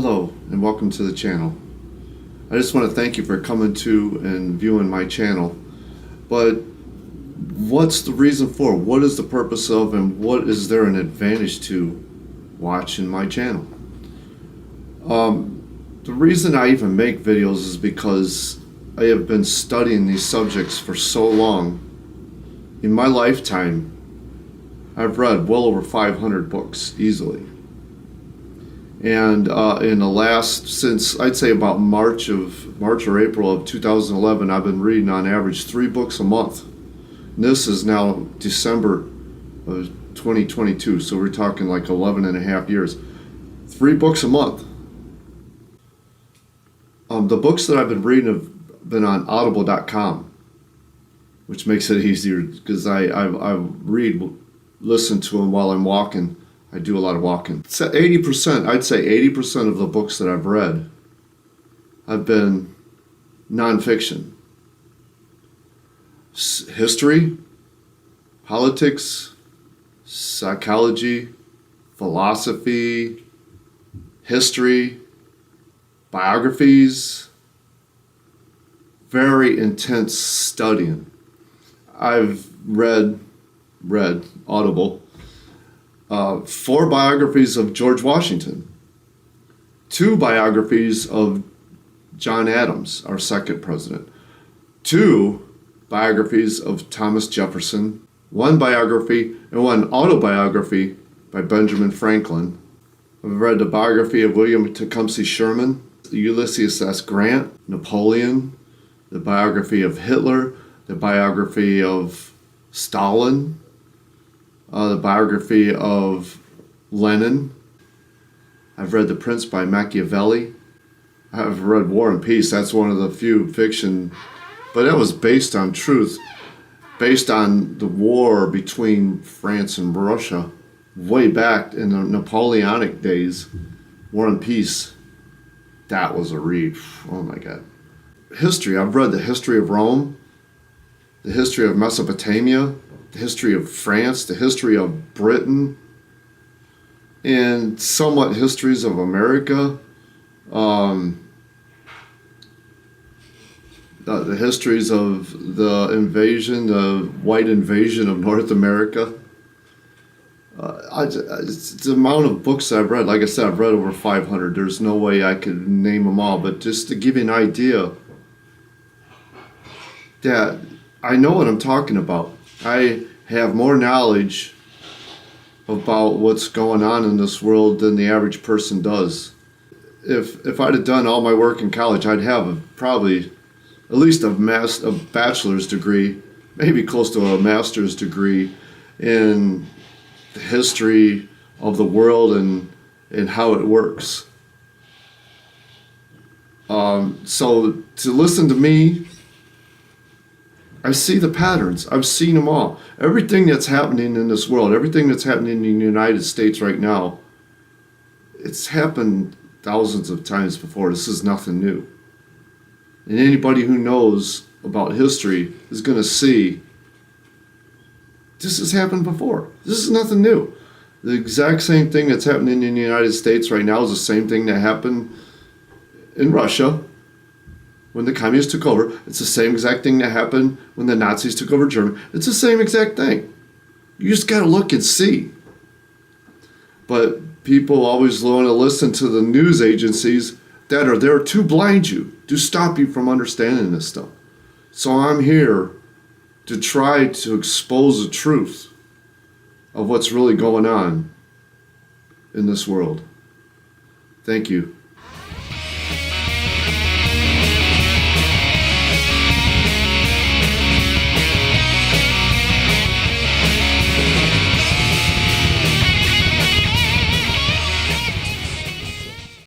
Hello and welcome to the channel. I just want to thank you for coming to and viewing my channel. But what's the reason for? What is the purpose of, and what is there an advantage to watching my channel? The reason I even make videos is because I have been studying these subjects for so long. In my lifetime, I've read well over 500 books easily. And in the last, since I'd say about March or April of 2011, I've been reading on average 3 books a month. And this is now December of 2022, so we're talking like 11 and a half years. 3 books a month. The books that I've been reading have been on audible.com, which makes it easier because I listen to them while I'm walking. I do a lot of walking. So 80%, I'd say 80% of the books that I've read have been nonfiction. History, politics, psychology, philosophy, history, biographies, very intense studying. I've read Audible, 4 biographies of George Washington, 2 biographies of John Adams, our second president, 2 biographies of Thomas Jefferson, 1 biography and 1 autobiography by Benjamin Franklin. I've read the biography of William Tecumseh Sherman, Ulysses S. Grant, Napoleon, the biography of Hitler, the biography of Stalin, the biography of Lenin. I've read The Prince by Machiavelli. I've read War and Peace. That's one of the few fiction, but that was based on truth, based on the war between France and Russia way back in the Napoleonic days. War and Peace, that was a read. Oh my God. History, I've read the history of Rome, the history of Mesopotamia, the history of France, the history of Britain, and somewhat histories of America, the histories of the invasion, the white invasion of North America. It's the amount of books I've read. Like I said, I've read over 500. There's no way I could name them all, but just to give you an idea that I know what I'm talking about. I have more knowledge about what's going on in this world than the average person does. If I'd have done all my work in college, I'd have probably at least a bachelor's degree, maybe close to a master's degree in the history of the world and how it works. So to listen to me, I see the patterns. I've seen them all. Everything that's happening in this world, everything that's happening in the United States right now, it's happened thousands of times before. This is nothing new. And anybody who knows about history is going to see this has happened before. This is nothing new. The exact same thing that's happening in the United States right now is the same thing that happened in Russia when the communists took over. It's the same exact thing that happened when the Nazis took over Germany. It's the same exact thing. You just got to look and see. But people always want to listen to the news agencies that are there to blind you, to stop you from understanding this stuff. So I'm here to try to expose the truth of what's really going on in this world. Thank you.